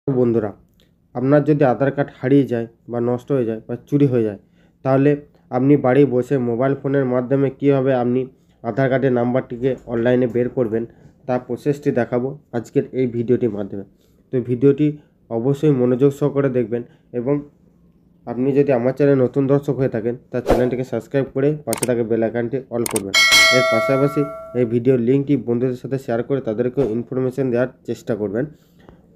বন্ধুরা, আপনার যদি আধার কার্ড হারিয়ে যায় বা নষ্ট হয়ে যায় বা চুরি হয়ে যায়, তাহলে আপনি বাড়ি বসে মোবাইল ফোনের মাধ্যমে কীভাবে আপনি আধার কার্ডের নাম্বারটিকে অনলাইনে বের করবেন তার প্রসেসটি দেখাবো আজকের এই ভিডিওটির মাধ্যমে। তো ভিডিওটি অবশ্যই মনোযোগ সহকারে দেখবেন এবং আপনি যদি আমার চ্যানেলে নতুন দর্শক হয়ে থাকেন তার চ্যানেলটিকে সাবস্ক্রাইব করে পাশে থাকা বেল আইকনটি অল করবেন। এর পাশাপাশি এই ভিডিওর লিঙ্কটি বন্ধুদের সাথে শেয়ার করে তাদেরকেও ইনফরমেশন দেওয়ার চেষ্টা করবেন।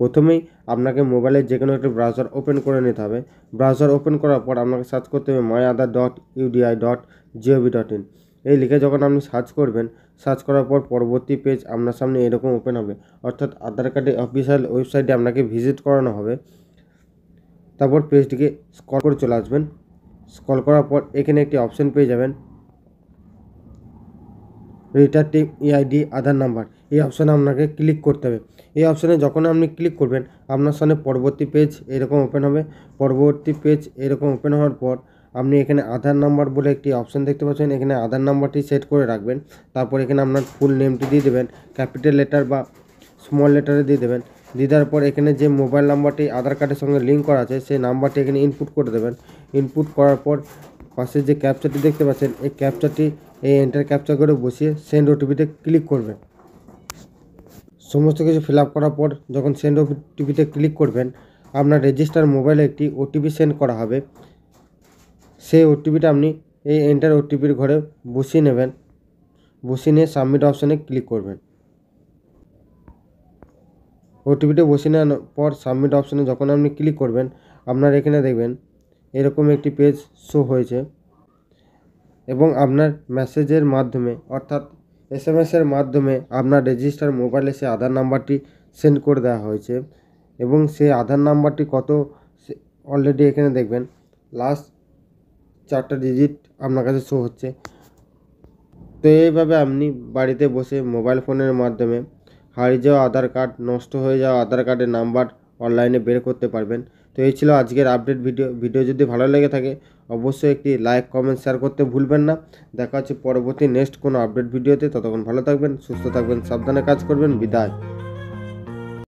প্রথমেই আপনাকে মোবাইলের যে কোনো একটি ব্রাউজার ওপেন করে নিতে হবে। ব্রাউজার ওপেন করার পর আপনাকে সার্চ করতে হবে myaadhar.udi.gov.in। এই লিখে যখন আপনি সার্চ করবেন, সার্চ করার পর পরবর্তী পেজ আপনার সামনে এরকম ওপেন হবে, অর্থাৎ আধার কার্ডের অফিসিয়াল ওয়েবসাইটে আপনাকে ভিজিট করানো হবে। তারপর পেজটিকে স্ক্রল করে চলে আসবেন। স্ক্রল করার পর এখানে একটি অপশন পেয়ে যাবেন, রিটার্ন ইআইডি আধার নাম্বার। এই অপশানে আপনাকে ক্লিক করতে হবে। এই অপশানে যখন আপনি ক্লিক করবেন আপনার সামনে পরবর্তী পেজ এরকম ওপেন হবে। পরবর্তী পেজ এরকম ওপেন হওয়ার পর আপনি এখানে আধার নাম্বার বলে একটি অপশান দেখতে পাচ্ছেন। এখানে আধার নাম্বারটি সেট করে রাখবেন। তারপর এখানে আপনার ফুল নেমটি দিয়ে দেবেন, ক্যাপিটাল লেটার বা স্মল লেটারে দিয়ে দেবেন। দিয়ে দেওয়ার পর এখানে যে মোবাইল নাম্বারটি আধার কার্ডের সঙ্গে লিঙ্ক করা আছে সেই নাম্বারটি এখানে ইনপুট করে দেবেন। ইনপুট করার পর পাশে যে ক্যাপচারটি দেখতে পাচ্ছেন এই ক্যাপচারটি এই এন্টার ক্যাপচার করে বসিয়ে সেন্ড ওটিপিতে ক্লিক করবেন। সমস্ত কিছু ফিল আপ করার পর যখন সেন্ড ওটিপিতে ক্লিক করবেন আপনার রেজিস্টার মোবাইলে একটি ওটিপি সেন্ড করা হবে। সেই ওটিপিটা আপনি এই এন্টার ওটিপির ঘরে বসিয়ে নেবেন। বসিয়ে নিয়ে সাবমিট অপশানে ক্লিক করবেন। ওটিপিটা বসিয়ে নেওয়ার পর সাবমিট অপশানে যখন আপনি ক্লিক করবেন আপনার এখানে দেখবেন এরকম একটি পেজ শো হয়েছে এবং আপনার মেসেজের মাধ্যমে অর্থাৎ এসএমএসের মাধ্যমে আপনার রেজিস্টার মোবাইলে সে আধার নাম্বারটি সেন্ড করে দেওয়া হয়েছে এবং সেই আধার নাম্বারটি কত অলরেডি এখানে দেখবেন লাস্ট 4টা ডিজিট আপনার কাছে শো হচ্ছে। তো এইভাবে আপনি বাড়িতে বসে মোবাইল ফোনের মাধ্যমে হারিয়ে যাওয়া আধার কার্ড, নষ্ট হয়ে যাওয়া আধার কার্ডের নাম্বার অনলাইনে বের করতে পারবেন। তো এই ছিল আজকের আপডেট ভিডিও যদি ভালো লেগে থাকে অবশ্যই একটি লাইক, কমেন্ট, শেয়ার করতে ভুলবেন না। দেখা হচ্ছে পরবর্তী নেক্সট কোনো আপডেট ভিডিওতে। ততক্ষণ ভালো থাকবেন, সুস্থ থাকবেন, সাবধানে কাজ করবেন। বিদায়।